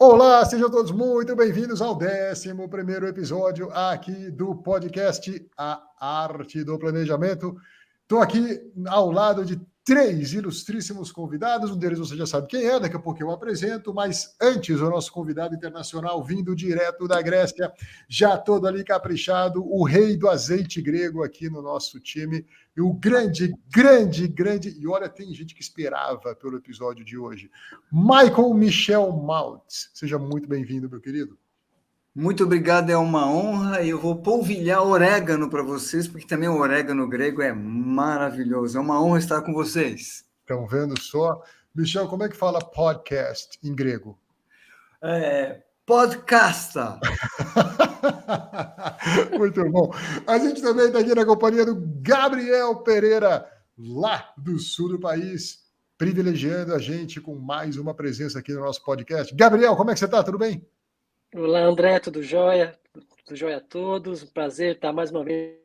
Olá, sejam todos muito bem-vindos ao 11º episódio aqui do podcast A Arte do Planejamento. Estou aqui ao lado de 3 ilustríssimos convidados, um deles você já sabe quem é, daqui a pouco eu apresento, mas antes o nosso convidado internacional vindo direto da Grécia, já todo ali caprichado, o rei do azeite grego aqui no nosso time, e o grande, e olha, tem gente que esperava pelo episódio de hoje, Michael Michel Maltz. Seja muito bem-vindo, meu querido. Muito obrigado, é uma honra. Eu vou polvilhar orégano para vocês, porque também o orégano grego é maravilhoso. É uma honra estar com vocês. Estão vendo só? Michel, como é que fala podcast em grego? Podcasta. Muito bom. A gente também está aqui na companhia do Gabriel Pereira, lá do sul do país, privilegiando a gente com mais uma presença aqui no nosso podcast. Gabriel, como é que você está? Tudo bem? Olá, André, tudo jóia? Tudo jóia a todos. Um prazer estar mais uma vez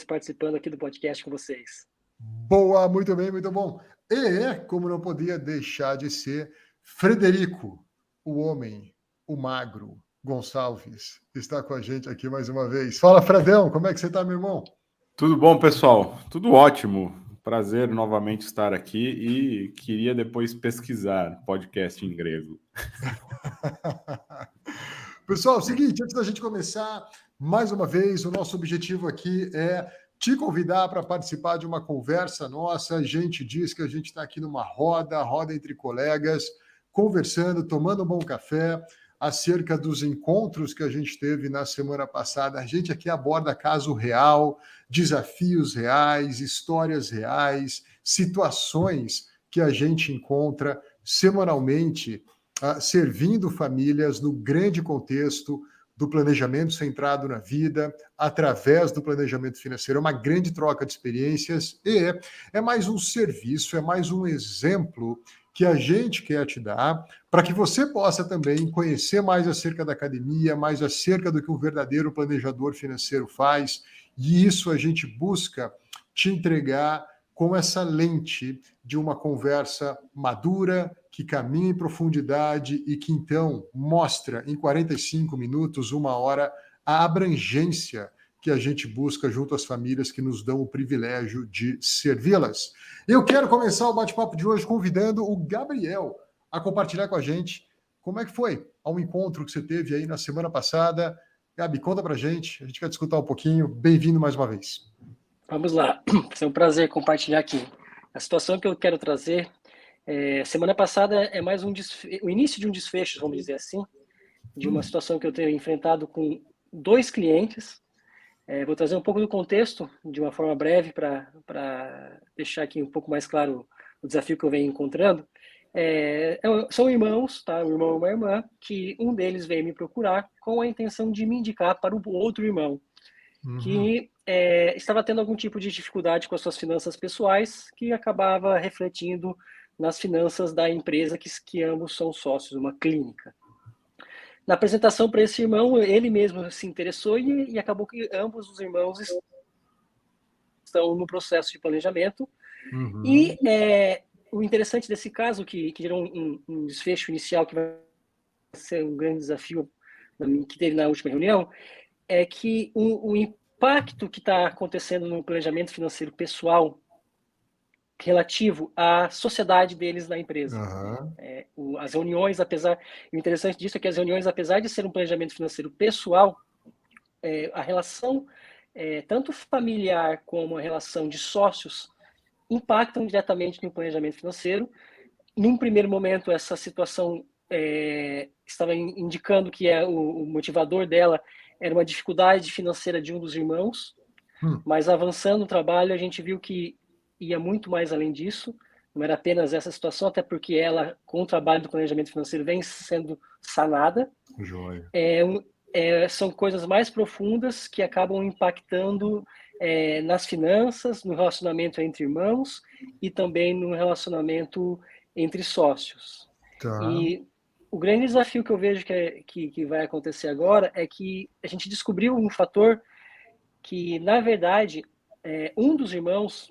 participando aqui do podcast com vocês. Boa, muito bem, muito bom. E, como não podia deixar de ser, Frederico, o homem, o magro, Gonçalves, está com a gente aqui mais uma vez. Fala, Fredão, como é que você está, meu irmão? Tudo bom, pessoal? Tudo ótimo. Prazer novamente estar aqui e queria depois pesquisar podcast em grego. Pessoal, é o seguinte, antes da gente começar, mais uma vez, o nosso objetivo aqui é te convidar para participar de uma conversa nossa. A gente diz que a gente está aqui numa roda entre colegas, conversando, tomando um bom café, acerca dos encontros que a gente teve na semana passada. A gente aqui aborda caso real, desafios reais, histórias reais, situações que a gente encontra semanalmente, servindo famílias no grande contexto do planejamento centrado na vida, através do planejamento financeiro. É uma grande troca de experiências e é mais um serviço, é mais um exemplo que a gente quer te dar para que você possa também conhecer mais acerca da academia, mais acerca do que um verdadeiro planejador financeiro faz. E isso a gente busca te entregar com essa lente de uma conversa madura, que caminha em profundidade e que, então, mostra em 45 minutos, 1 hora, a abrangência que a gente busca junto às famílias que nos dão o privilégio de servi-las. Eu quero começar o bate-papo de hoje convidando o Gabriel a compartilhar com a gente como é que foi ao encontro que você teve aí na semana passada. Gabi, conta pra gente, a gente quer discutir um pouquinho. Bem-vindo mais uma vez. Vamos lá, é um prazer compartilhar aqui. A situação que eu quero trazer, semana passada é mais o início de um desfecho, vamos dizer assim, de uma situação que eu tenho enfrentado com 2 clientes. Vou trazer um pouco do contexto de uma forma breve para deixar aqui um pouco mais claro o desafio que eu venho encontrando. São irmãos, tá? Um irmão e uma irmã, que um deles veio me procurar com a intenção de me indicar para o outro irmão, que estava tendo algum tipo de dificuldade com as suas finanças pessoais, que acabava refletindo nas finanças da empresa que ambos são sócios, uma clínica. Na apresentação para esse irmão, ele mesmo se interessou e acabou que ambos os irmãos estão no processo de planejamento. E o interessante desse caso, que gerou um desfecho inicial, que vai ser um grande desafio que teve na última reunião, é que o impacto que está acontecendo no planejamento financeiro pessoal relativo à sociedade deles na empresa. As reuniões, o interessante disso é que as reuniões, apesar de ser um planejamento financeiro pessoal, a relação, tanto familiar como a relação de sócios, impactam diretamente no planejamento financeiro. Num primeiro momento, essa situação estava indicando que o motivador dela era uma dificuldade financeira de um dos irmãos, mas avançando no trabalho, a gente viu que ia muito mais além disso, não era apenas essa situação, até porque ela, com o trabalho do planejamento financeiro, vem sendo sanada. Joia. São coisas mais profundas que acabam impactando nas finanças, no relacionamento entre irmãos e também no relacionamento entre sócios. Tá. E o grande desafio que eu vejo que vai acontecer agora é que a gente descobriu um fator que, na verdade, um dos irmãos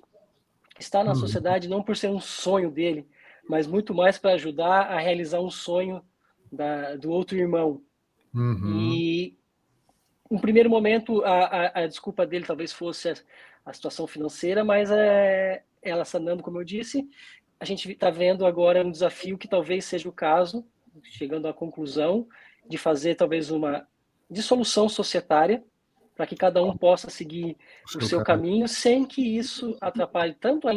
está na sociedade não por ser um sonho dele, mas muito mais para ajudar a realizar um sonho do outro irmão. Uhum. E, no primeiro momento, a desculpa dele talvez fosse a situação financeira, mas ela sanando, como eu disse, a gente está vendo agora um desafio que talvez seja o caso, chegando à conclusão, de fazer talvez uma dissolução societária, para que cada um possa seguir o seu caminho, sem que isso atrapalhe tanto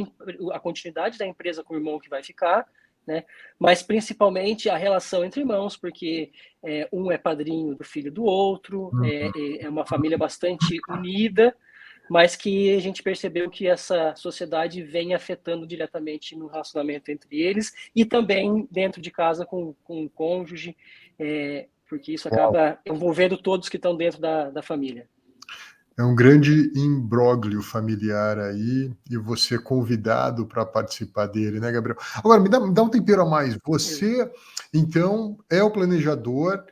a continuidade da empresa com o irmão que vai ficar, né? Mas principalmente a relação entre irmãos, porque um é padrinho do filho do outro, é uma família bastante unida, mas que a gente percebeu que essa sociedade vem afetando diretamente no relacionamento entre eles e também dentro de casa com o cônjuge, porque isso acaba envolvendo todos que estão dentro da família. É um grande imbróglio familiar aí, e você convidado para participar dele, né, Gabriel? Agora, me dá um tempero a mais. Você, então, é o planejador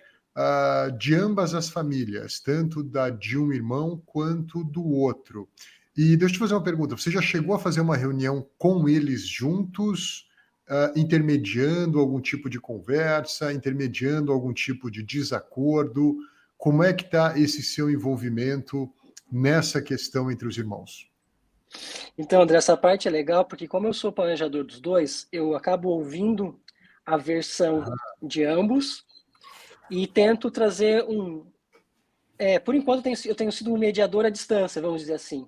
de ambas as famílias, tanto de um irmão quanto do outro. E deixa eu te fazer uma pergunta. Você já chegou a fazer uma reunião com eles juntos, intermediando algum tipo de conversa, intermediando algum tipo de desacordo? Como é que está esse seu envolvimento nessa questão entre os irmãos? Então, André, essa parte é legal, porque como eu sou planejador dos dois, eu acabo ouvindo a versão de ambos e tento trazer por enquanto, eu tenho sido um mediador à distância, vamos dizer assim.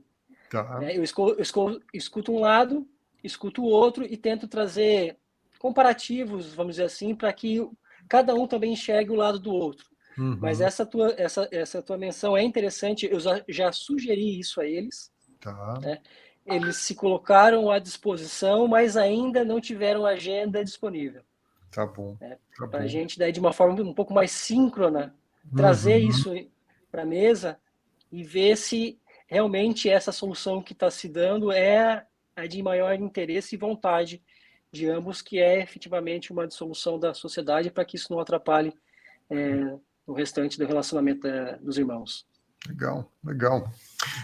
Tá. Eu escuto um lado, escuto o outro e tento trazer comparativos, vamos dizer assim, para que cada um também enxergue o lado do outro. Uhum. Mas essa tua menção é interessante, eu já sugeri isso a eles. Tá. Né? Eles se colocaram à disposição, mas ainda não tiveram agenda disponível. Tá bom. Tá para a bom. gente, daí, de uma forma um pouco mais síncrona, trazer isso para a mesa e ver se realmente essa solução que está se dando é a de maior interesse e vontade de ambos, que é efetivamente uma dissolução da sociedade, para que isso não atrapalhe o restante do relacionamento dos irmãos. Legal, legal.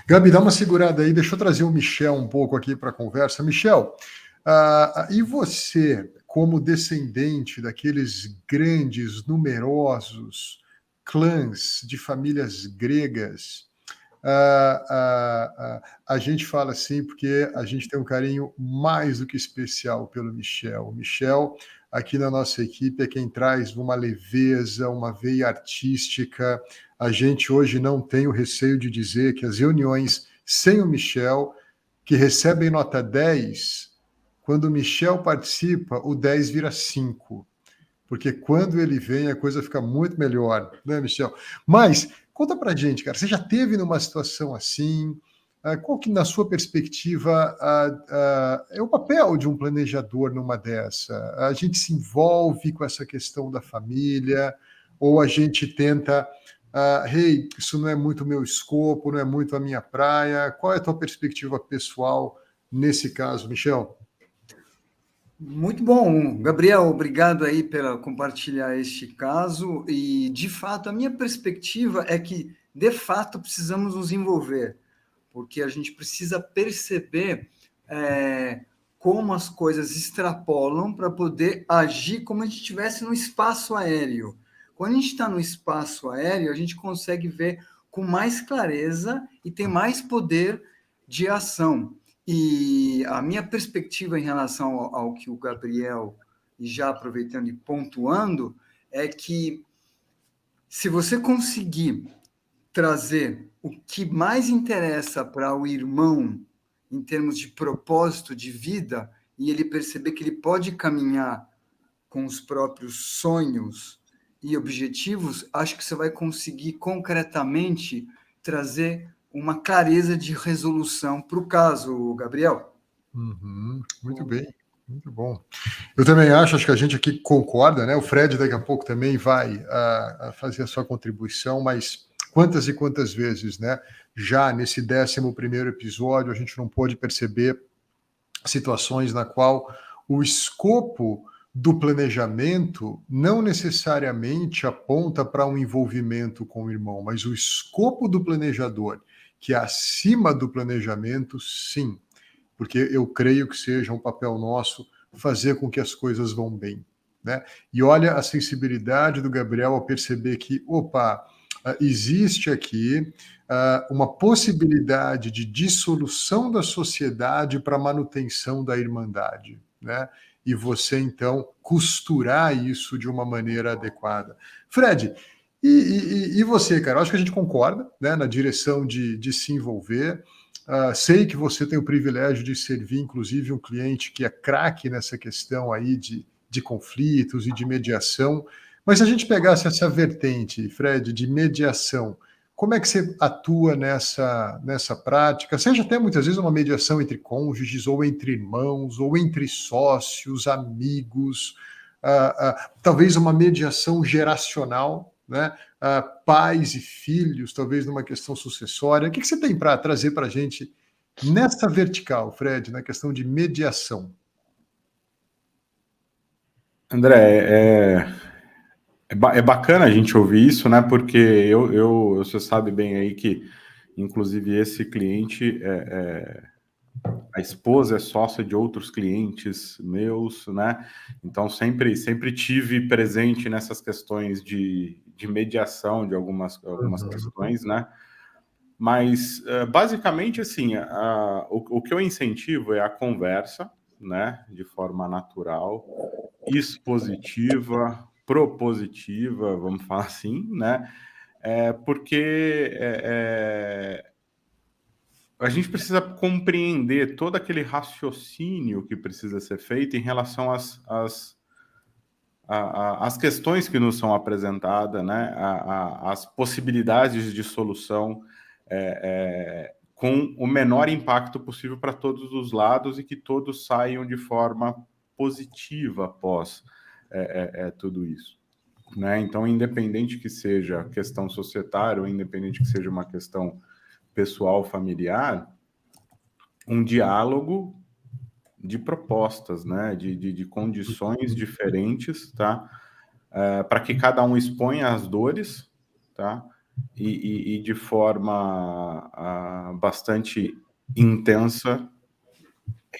Gabi, dá uma segurada aí, deixa eu trazer o Michel um pouco aqui para a conversa. Michel, e você, como descendente daqueles grandes, numerosos clãs de famílias gregas, a gente fala assim porque a gente tem um carinho mais do que especial pelo Michel. O Michel, aqui na nossa equipe, é quem traz uma leveza, uma veia artística. A gente hoje não tem o receio de dizer que as reuniões sem o Michel, que recebem nota 10, quando o Michel participa, o 10 vira 5. Porque quando ele vem, a coisa fica muito melhor, né, Michel? Mas, conta pra gente, cara, você já teve numa situação assim? Qual que, na sua perspectiva, é o papel de um planejador numa dessa? A gente se envolve com essa questão da família, ou a gente tenta, isso não é muito meu escopo, não é muito a minha praia? Qual é a tua perspectiva pessoal nesse caso, Michel? Muito bom, Gabriel, obrigado aí pela compartilhar este caso, e de fato a minha perspectiva é que de fato precisamos nos envolver, porque a gente precisa perceber como as coisas extrapolam para poder agir como a gente estivesse no espaço aéreo. Quando a gente está no espaço aéreo, a gente consegue ver com mais clareza e tem mais poder de ação. E a minha perspectiva em relação ao que o Gabriel, e já aproveitando e pontuando, é que se você conseguir trazer o que mais interessa para o irmão em termos de propósito de vida, e ele perceber que ele pode caminhar com os próprios sonhos e objetivos, acho que você vai conseguir concretamente trazer uma clareza de resolução para o caso, Gabriel. Muito bem, muito bom. Eu também acho que a gente aqui concorda, né? O Fred daqui a pouco também vai fazer a sua contribuição, mas quantas e quantas vezes, né? Já nesse 11º episódio, a gente não pôde perceber situações na qual o escopo do planejamento não necessariamente aponta para um envolvimento com o irmão, mas o escopo do planejador, que é acima do planejamento, sim, porque eu creio que seja um papel nosso fazer com que as coisas vão bem, né? E olha a sensibilidade do Gabriel ao perceber que, opa, existe aqui uma possibilidade de dissolução da sociedade para manutenção da irmandade, né? E você, então, costurar isso de uma maneira adequada. Fred, e você, cara? Eu acho que a gente concorda, né, na direção de se envolver. Sei que você tem o privilégio de servir, inclusive, um cliente que é craque nessa questão aí de conflitos e de mediação. Mas se a gente pegasse essa vertente, Fred, de mediação, como é que você atua nessa prática? Seja até muitas vezes uma mediação entre cônjuges, ou entre irmãos, ou entre sócios, amigos, talvez uma mediação geracional, né? Pais e filhos, talvez numa questão sucessória. O que você tem para trazer para a gente nessa vertical, Fred, na questão de mediação? André, é bacana a gente ouvir isso, né? Porque você sabe bem aí que, inclusive, esse cliente, a esposa é sócia de outros clientes meus, né? Então, sempre tive presente nessas questões de mediação de algumas questões, né? Mas, basicamente, assim, o que eu incentivo é a conversa, né? De forma natural, expositiva, propositiva, vamos falar assim, né? Porque a gente precisa compreender todo aquele raciocínio que precisa ser feito em relação às questões que nos são apresentadas, né? As possibilidades de solução com o menor impacto possível para todos os lados e que todos saiam de forma positiva após tudo isso. Né? Então, independente que seja questão societária ou independente que seja uma questão pessoal, familiar, um diálogo de propostas, né? de condições diferentes, tá? Para que cada um exponha as dores, tá? E de forma bastante intensa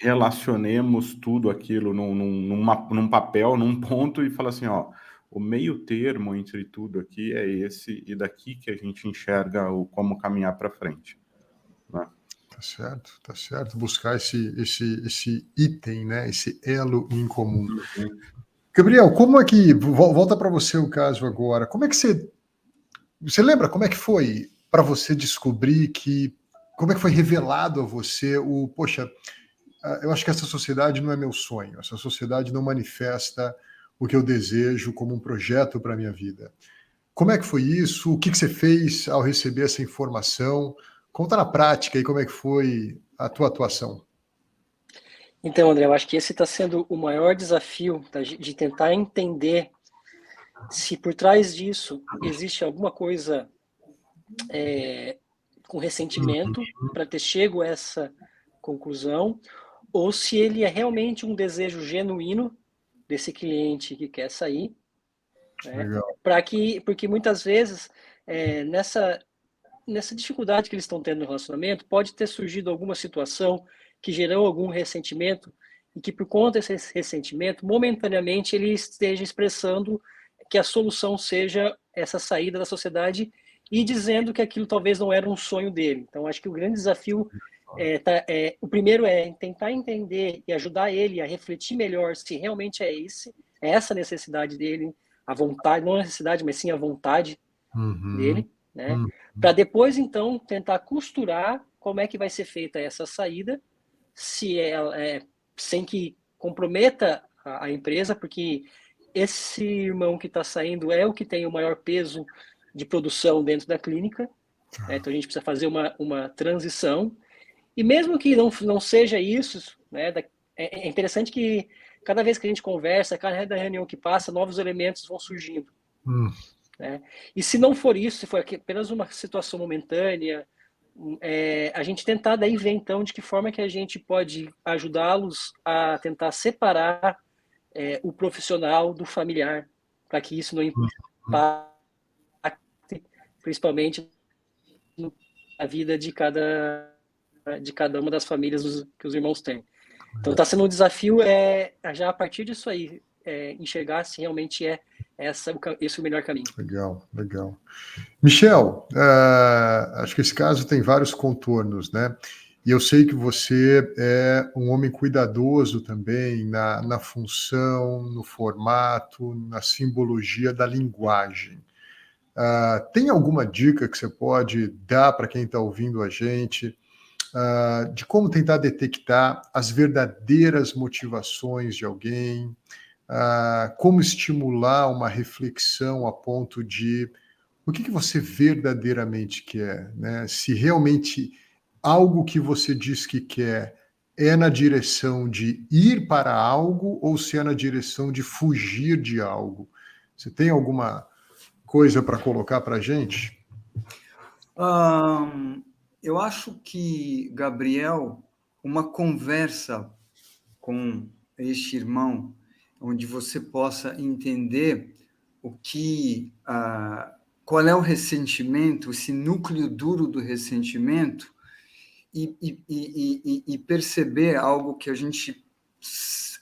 relacionemos tudo aquilo num papel, num ponto e fala assim, ó, o meio termo entre tudo aqui é esse, e daqui que a gente enxerga como caminhar para frente. Né? Tá certo. Buscar esse item, né? Esse elo em comum. Gabriel, como é que... Volta para você o caso agora. Como é que você lembra como é que foi para você descobrir como é que foi revelado a você poxa, eu acho que essa sociedade não é meu sonho, essa sociedade não manifesta o que eu desejo como um projeto para a minha vida. Como é que foi isso? O que você fez ao receber essa informação? Conta na prática aí como é que foi a tua atuação. Então, André, eu acho que esse está sendo o maior desafio de tentar entender se por trás disso existe alguma coisa com ressentimento para ter chego a essa conclusão, ou se ele é realmente um desejo genuíno desse cliente que quer sair, né? Porque muitas vezes nessa dificuldade que eles estão tendo no relacionamento, pode ter surgido alguma situação que gerou algum ressentimento e que por conta desse ressentimento, momentaneamente ele esteja expressando que a solução seja essa saída da sociedade e dizendo que aquilo talvez não era um sonho dele. Então, acho que o grande desafio o primeiro é tentar entender e ajudar ele a refletir melhor se realmente é essa necessidade dele, a vontade, não a necessidade, mas sim a vontade dele, né? Para depois, então, tentar costurar como é que vai ser feita essa saída, sem que comprometa a empresa, porque esse irmão que está saindo é o que tem o maior peso de produção dentro da clínica, né? Então a gente precisa fazer uma transição, e mesmo que não seja isso, né, é interessante que cada vez que a gente conversa, cada reunião que passa, novos elementos vão surgindo. Né? E se não for isso, se for apenas uma situação momentânea, a gente tentar daí ver então de que forma que a gente pode ajudá-los a tentar separar o profissional do familiar, para que isso não impacte principalmente na vida de cada uma das famílias que os irmãos têm. Então está sendo um desafio já a partir disso aí, enxergar se realmente esse o melhor caminho. Legal, legal. Michel, acho que esse caso tem vários contornos, né? E eu sei que você é um homem cuidadoso também na função, no formato, na simbologia da linguagem. Tem alguma dica que você pode dar para quem está ouvindo a gente de como tentar detectar as verdadeiras motivações de alguém, como estimular uma reflexão a ponto de o que você verdadeiramente quer, né? Se realmente algo que você diz que quer é na direção de ir para algo ou se é na direção de fugir de algo. Você tem alguma coisa para colocar para a gente? Eu acho que, Gabriel, uma conversa com este irmão, onde você possa entender qual é o ressentimento, esse núcleo duro do ressentimento, e perceber algo que a gente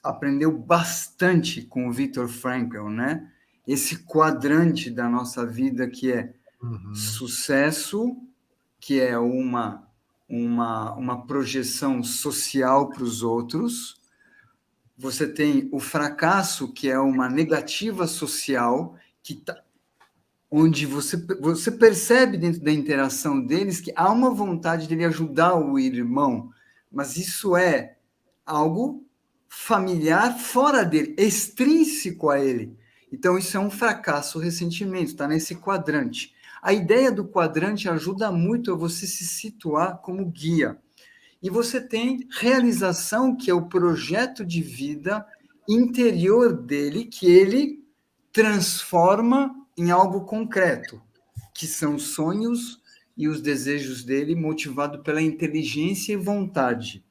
aprendeu bastante com o Viktor Frankl, né? Esse quadrante da nossa vida que é sucesso, que é uma projeção social para os outros. Você tem o fracasso, que é uma negativa social, onde você percebe dentro da interação deles que há uma vontade dele ajudar o irmão, mas isso é algo familiar fora dele, extrínseco a ele. Então, isso é um fracasso, ressentimento, está nesse quadrante. A ideia do quadrante ajuda muito a você se situar como guia. E você tem realização, que é o projeto de vida interior dele, que ele transforma em algo concreto, que são os sonhos e os desejos dele, motivado pela inteligência e vontade.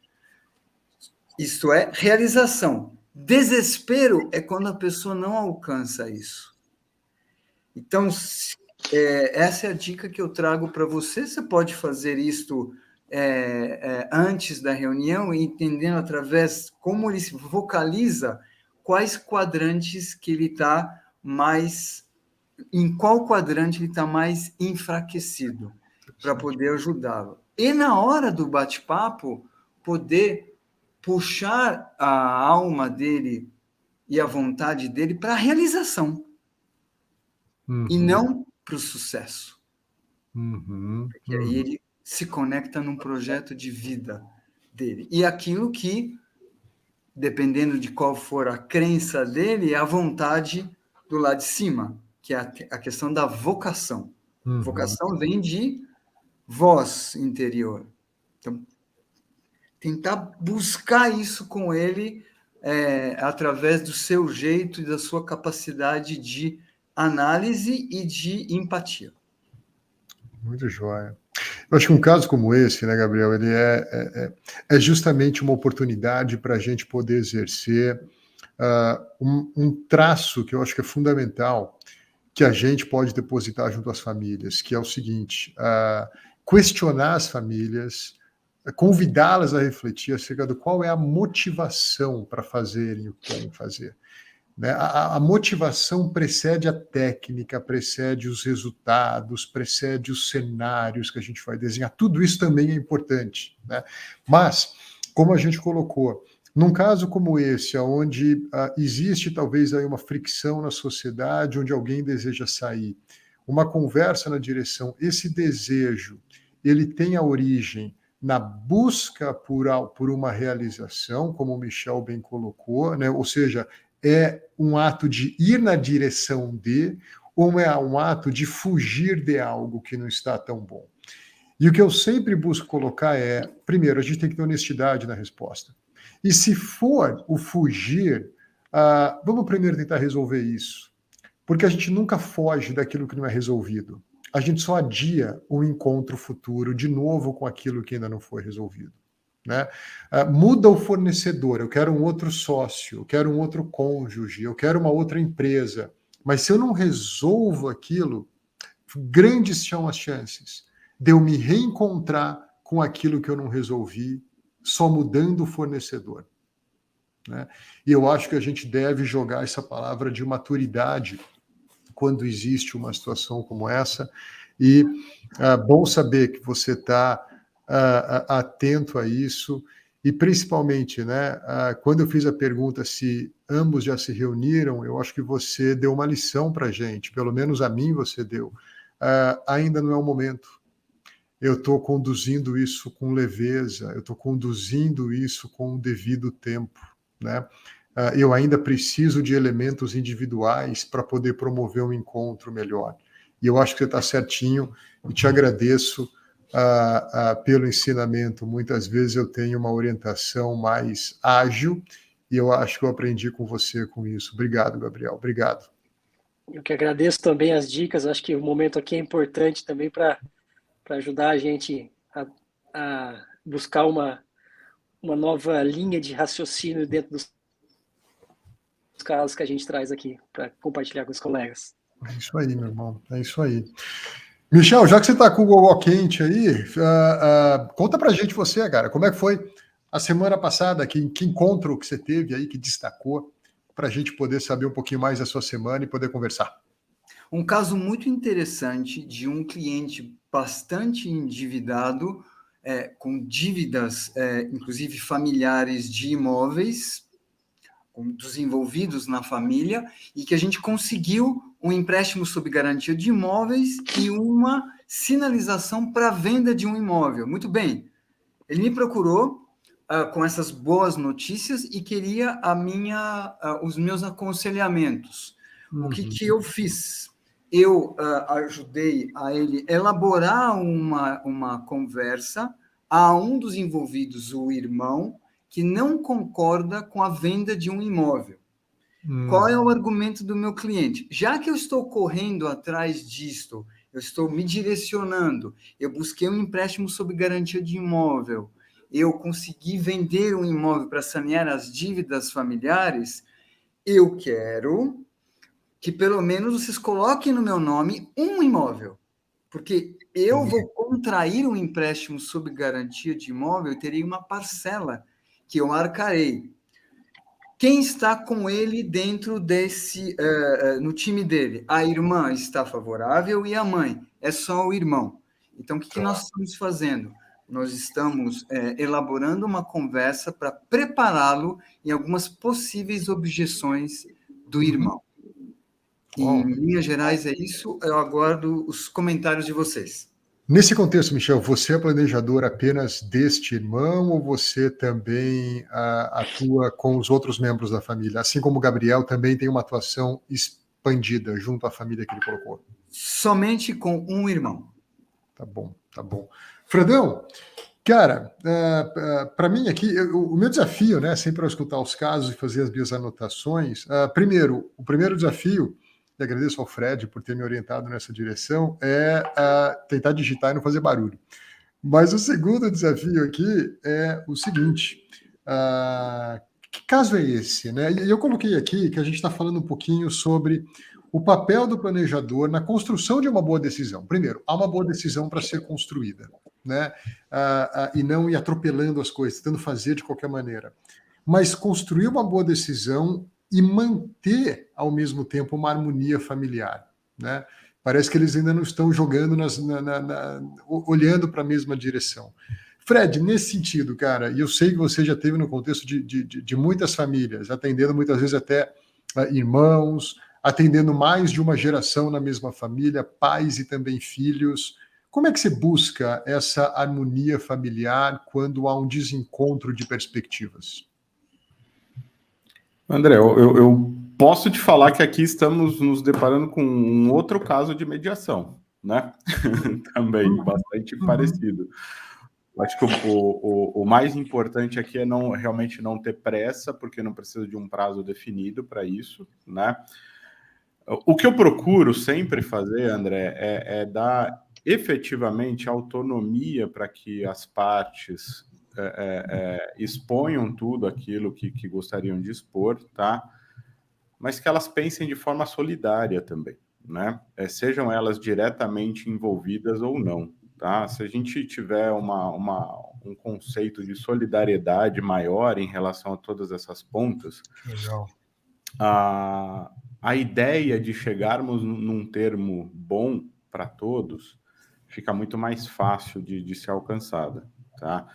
Isto é realização. Desespero é quando a pessoa não alcança isso. Então, essa é a dica que eu trago para você. Você pode fazer isto antes da reunião, entendendo através como ele se vocaliza, quais quadrantes que ele está mais... Em qual quadrante ele está mais enfraquecido, para poder ajudá-lo. E na hora do bate-papo, poder puxar a alma dele e a vontade dele para a realização, e não para o sucesso. Porque aí ele se conecta num projeto de vida dele. E aquilo que, dependendo de qual for a crença dele, é a vontade do lado de cima, que é a questão da vocação. Vocação vem de voz interior. Então, tentar buscar isso com ele através do seu jeito e da sua capacidade de análise e de empatia. Muito joia. Eu acho que um caso como esse, né, Gabriel, ele é justamente uma oportunidade para a gente poder exercer um traço que eu acho que é fundamental, que a gente pode depositar junto às famílias, que é o seguinte, questionar as famílias, convidá-las a refletir acerca do qual é a motivação para fazerem o que querem fazer. Né? A motivação precede a técnica, precede os resultados, precede os cenários que a gente vai desenhar. Tudo isso também é importante. Né? Mas, como a gente colocou, num caso como esse, onde existe talvez aí uma fricção na sociedade, onde alguém deseja sair, uma conversa na direção, esse desejo, ele tem a origem na busca por uma realização, como o Michel bem colocou, né? Ou seja, é um ato de ir na direção de, ou é um ato de fugir de algo que não está tão bom? E o que eu sempre busco colocar é, primeiro, a gente tem que ter honestidade na resposta. E se for o fugir, vamos primeiro tentar resolver isso. Porque a gente nunca foge daquilo que não é resolvido. A gente só adia um encontro futuro de novo com aquilo que ainda não foi resolvido. Né? Muda o fornecedor, eu quero um outro sócio, eu quero um outro cônjuge, eu quero uma outra empresa. Mas se eu não resolvo aquilo, grandes são as chances de eu me reencontrar com aquilo que eu não resolvi, só mudando o fornecedor. né? E eu acho que a gente deve jogar essa palavra de maturidade quando existe uma situação como essa, e bom saber que você está atento a isso, e principalmente, né, quando eu fiz a pergunta se ambos já se reuniram, eu acho que você deu uma lição para a gente, pelo menos a mim você deu. Ainda não é o momento. Eu estou conduzindo isso com leveza, eu estou conduzindo isso com o devido tempo, né? Eu ainda preciso de elementos individuais para poder promover um encontro melhor. E eu acho que você está certinho, e te agradeço pelo ensinamento. Muitas vezes eu tenho uma orientação mais ágil, e eu acho que eu aprendi com você com isso. Obrigado, Gabriel. Obrigado. Eu que agradeço também as dicas. Acho que o momento aqui é importante também para ajudar a gente a buscar uma nova linha de raciocínio dentro dos casos que a gente traz aqui para compartilhar com os colegas. É isso aí, meu irmão. É isso aí. Michel, já que você está com o gogó quente aí, conta pra gente você, cara, como é que foi a semana passada, que encontro que você teve aí, que destacou, para a gente poder saber um pouquinho mais da sua semana e poder conversar. Um caso muito interessante de um cliente bastante endividado, com dívidas, inclusive familiares de imóveis, dos envolvidos na família, e que a gente conseguiu um empréstimo sob garantia de imóveis e uma sinalização para venda de um imóvel. Muito bem. Ele me procurou com essas boas notícias e queria os meus aconselhamentos. O que eu fiz? Eu ajudei a ele elaborar uma conversa a um dos envolvidos, o irmão, que não concorda com a venda de um imóvel. Qual é o argumento do meu cliente? Já que eu estou correndo atrás disto, eu estou me direcionando, eu busquei um empréstimo sob garantia de imóvel, eu consegui vender um imóvel para sanear as dívidas familiares, eu quero que pelo menos vocês coloquem no meu nome um imóvel, porque eu vou contrair um empréstimo sob garantia de imóvel e terei uma parcela que eu arcarei. Quem está com ele dentro no time dele? A irmã está favorável e a mãe. É só o irmão. Então, o que nós estamos fazendo? Nós estamos elaborando uma conversa para prepará-lo em algumas possíveis objeções do irmão. Em linhas gerais, é isso. Eu aguardo os comentários de vocês. Nesse contexto, Michel, você é planejador apenas deste irmão ou você também atua com os outros membros da família? Assim como o Gabriel também tem uma atuação expandida junto à família que ele colocou? Somente com um irmão. Tá bom, tá bom. Fredão, cara, para mim aqui, o meu desafio, né, sempre ao escutar os casos e fazer as minhas anotações, primeiro, o primeiro desafio, e agradeço ao Fred por ter me orientado nessa direção, é tentar digitar e não fazer barulho. Mas o segundo desafio aqui é o seguinte, que caso é esse, né? E eu coloquei aqui que a gente está falando um pouquinho sobre o papel do planejador na construção de uma boa decisão. Primeiro, há uma boa decisão para ser construída, né? E não ir atropelando as coisas, tentando fazer de qualquer maneira. Mas construir uma boa decisão e manter, ao mesmo tempo, uma harmonia familiar, né? Parece que eles ainda não estão jogando, olhando para a mesma direção. Fred, nesse sentido, cara, e eu sei que você já esteve no contexto de muitas famílias, atendendo muitas vezes até irmãos, atendendo mais de uma geração na mesma família, pais e também filhos. Como é que você busca essa harmonia familiar quando há um desencontro de perspectivas? André, eu posso te falar que aqui estamos nos deparando com um outro caso de mediação, né? Também bastante parecido. Acho que o mais importante aqui é realmente não ter pressa, porque não precisa de um prazo definido para isso, né? O que eu procuro sempre fazer, André, é dar efetivamente autonomia para que as partes exponham tudo aquilo que gostariam de expor, tá? Mas que elas pensem de forma solidária também, né? Sejam elas diretamente envolvidas ou não, tá? Se a gente tiver um conceito de solidariedade maior em relação a todas essas pontas. Legal. A ideia de chegarmos num termo bom para todos fica muito mais fácil de ser alcançada, tá?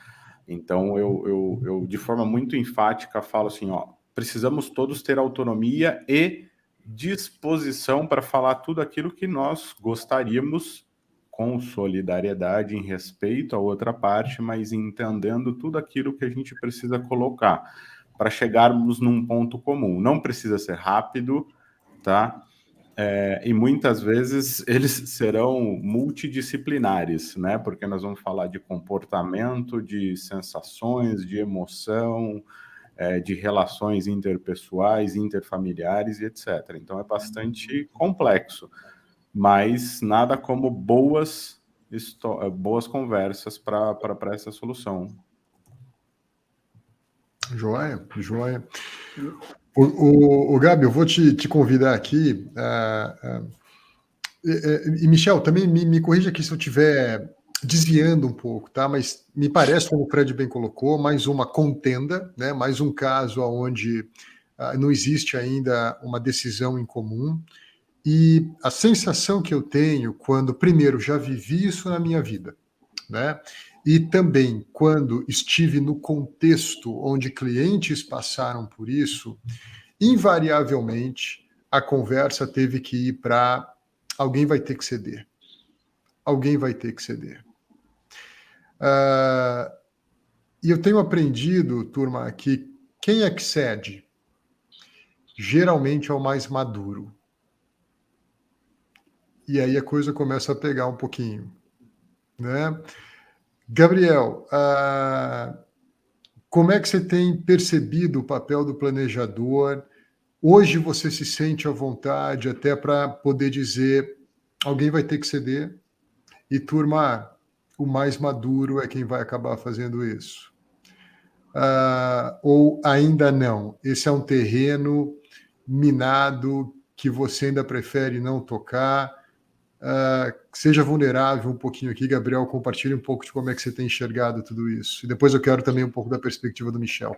Então, eu, de forma muito enfática, falo assim, ó, precisamos todos ter autonomia e disposição para falar tudo aquilo que nós gostaríamos, com solidariedade, em respeito à outra parte, mas entendendo tudo aquilo que a gente precisa colocar para chegarmos num ponto comum. Não precisa ser rápido, tá? E muitas vezes eles serão multidisciplinares, né? Porque nós vamos falar de comportamento, de sensações, de emoção, de relações interpessoais, interfamiliares e etc. Então é bastante complexo, mas nada como boas conversas para essa solução. Joia, joia. O Gabi, eu vou te convidar aqui. E Michel, também me corrija aqui se eu estiver desviando um pouco, tá? Mas me parece, como o Fred bem colocou, mais uma contenda, né? Mais um caso onde não existe ainda uma decisão em comum. E a sensação que eu tenho quando, primeiro, já vivi isso na minha vida, né? E também quando estive no contexto onde clientes passaram por isso, invariavelmente a conversa teve que ir para alguém vai ter que ceder. Alguém vai ter que ceder. E eu tenho aprendido, turma, que quem é que cede? Geralmente é o mais maduro. E aí a coisa começa a pegar um pouquinho, né? Gabriel, como é que você tem percebido o papel do planejador? Hoje você se sente à vontade até para poder dizer alguém vai ter que ceder e, turma, o mais maduro é quem vai acabar fazendo isso. Ou ainda não? Esse é um terreno minado que você ainda prefere não tocar? Seja vulnerável um pouquinho aqui, Gabriel, compartilhe um pouco de como é que você tem enxergado tudo isso. E depois eu quero também um pouco da perspectiva do Michel.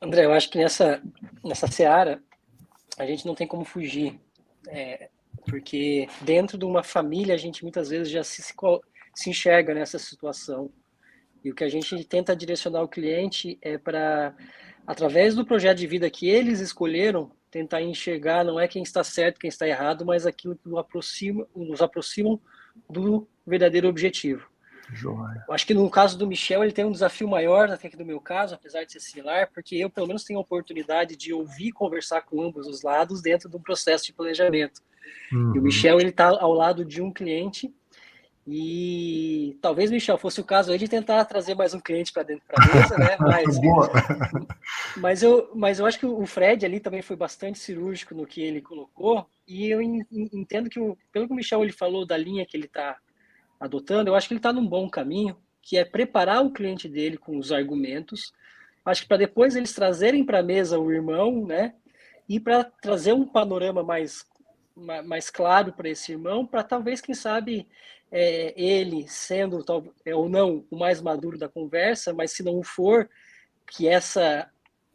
André, eu acho que nessa seara a gente não tem como fugir, porque dentro de uma família a gente muitas vezes já se enxerga nessa situação. E o que a gente tenta direcionar o cliente é para, através do projeto de vida que eles escolheram, tentar enxergar não é quem está certo, quem está errado, mas aquilo que nos aproximam do verdadeiro objetivo. Joia. Eu acho que no caso do Michel, ele tem um desafio maior até que do meu caso, apesar de ser similar, porque eu, pelo menos, tenho a oportunidade de ouvir e conversar com ambos os lados dentro de um processo de planejamento. E o Michel, ele está ao lado de um cliente e talvez, Michel, fosse o caso aí de tentar trazer mais um cliente para dentro da mesa, né? Mas eu acho que o Fred ali também foi bastante cirúrgico no que ele colocou, e eu entendo que, pelo que o Michel ele falou da linha que ele está adotando, eu acho que ele está num bom caminho, que é preparar o cliente dele com os argumentos, acho que para depois eles trazerem para a mesa o irmão, né? E para trazer um panorama mais claro para esse irmão, para talvez, quem sabe, ele sendo ou não o mais maduro da conversa, mas se não for, que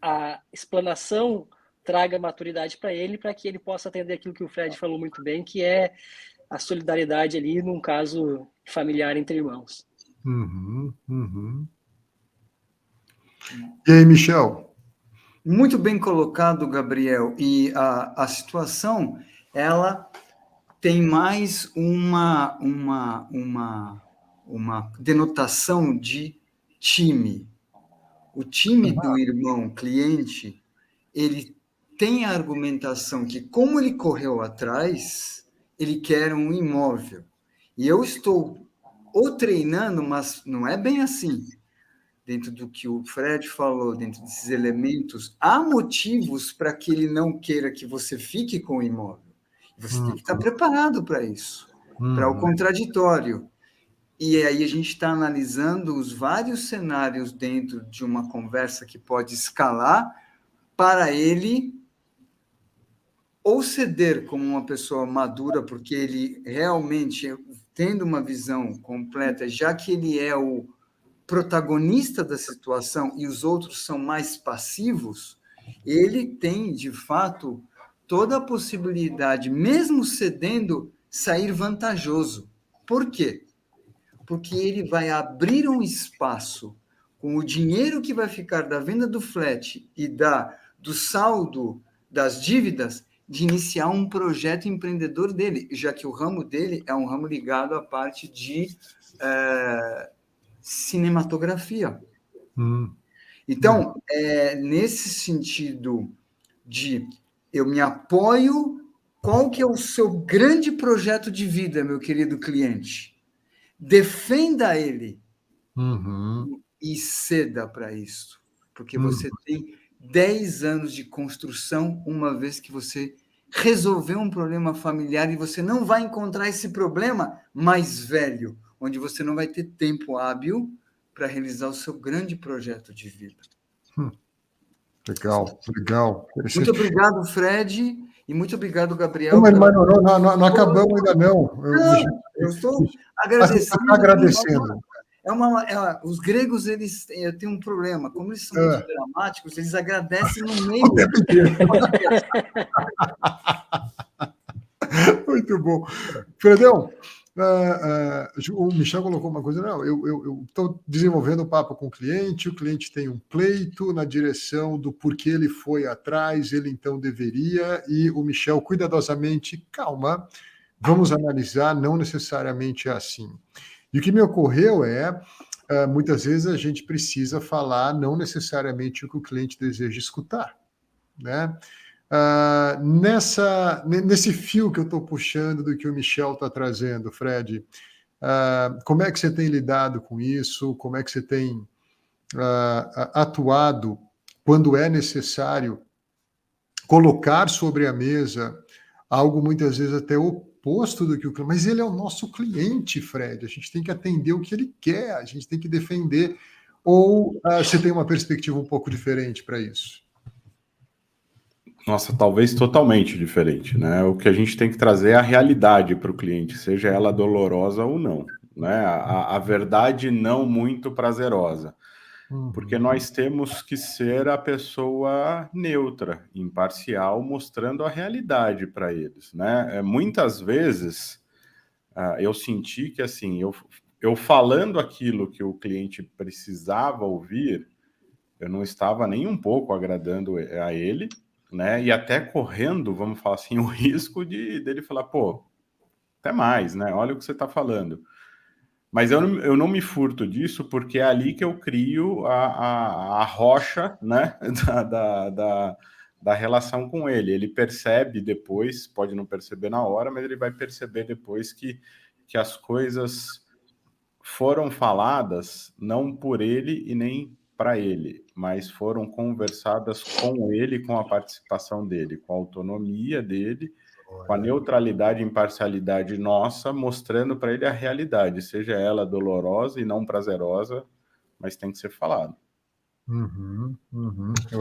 a explanação traga maturidade para ele, para que ele possa atender aquilo que o Fred falou muito bem, que é a solidariedade ali num caso familiar entre irmãos. E aí, Michel? Muito bem colocado, Gabriel. E a situação, ela tem mais uma denotação de time. O time do irmão cliente, ele tem a argumentação que, como ele correu atrás, ele quer um imóvel. E eu estou o treinando, mas não é bem assim. Dentro do que o Fred falou, dentro desses elementos, há motivos para que ele não queira que você fique com o imóvel. Você tem que estar preparado para isso, para o contraditório. E aí a gente está analisando os vários cenários dentro de uma conversa que pode escalar para ele ou ceder como uma pessoa madura, porque ele realmente, tendo uma visão completa, já que ele é o protagonista da situação e os outros são mais passivos, ele tem, de fato, toda a possibilidade, mesmo cedendo, sair vantajoso. Por quê? Porque ele vai abrir um espaço com o dinheiro que vai ficar da venda do flat e do saldo das dívidas, de iniciar um projeto empreendedor dele, já que o ramo dele é um ramo ligado à parte de cinematografia. Então, nesse sentido de eu me apoio, qual que é o seu grande projeto de vida, meu querido cliente? Defenda ele e ceda para isso, porque você tem 10 anos de construção, uma vez que você resolveu um problema familiar, e você não vai encontrar esse problema mais velho, onde você não vai ter tempo hábil para realizar o seu grande projeto de vida. Legal. Muito obrigado, Fred, e muito obrigado, Gabriel. Não acabamos ainda, não. Eu estou agradecendo. Agradecendo. Os gregos, eles têm um problema. Como eles são muito dramáticos, eles agradecem no meio. Muito bom. Fredão, o Michel colocou uma coisa, não, eu estou desenvolvendo o papo com o cliente tem um pleito na direção do porquê ele foi atrás, ele então deveria, e o Michel cuidadosamente, calma, vamos analisar, não necessariamente é assim. E o que me ocorreu muitas vezes a gente precisa falar não necessariamente o que o cliente deseja escutar, né? Nesse fio que eu estou puxando do que o Michel está trazendo, Fred, como é que você tem lidado com isso? Como é que você tem atuado quando é necessário colocar sobre a mesa algo muitas vezes até oposto do que o cliente... Mas ele é o nosso cliente, Fred. A gente tem que atender o que ele quer, a gente tem que defender. Ou você tem uma perspectiva um pouco diferente para isso? Nossa, talvez totalmente diferente, né? O que a gente tem que trazer é a realidade para o cliente, seja ela dolorosa ou não, né? A verdade não muito prazerosa, porque nós temos que ser a pessoa neutra, imparcial, mostrando a realidade para eles, né? Muitas vezes eu senti que, assim, eu falando aquilo que o cliente precisava ouvir, eu não estava nem um pouco agradando a ele, né? E até correndo, vamos falar assim, o risco dele falar, pô, até mais, né? Olha o que você está falando. Mas eu não me furto disso, porque é ali que eu crio a rocha, né? da relação com ele. Ele percebe depois, pode não perceber na hora, mas ele vai perceber depois que as coisas foram faladas não por ele e nem para ele, mas foram conversadas com ele, com a participação dele, com a autonomia dele, com a neutralidade e imparcialidade nossa, mostrando para ele a realidade, seja ela dolorosa e não prazerosa, mas tem que ser falado.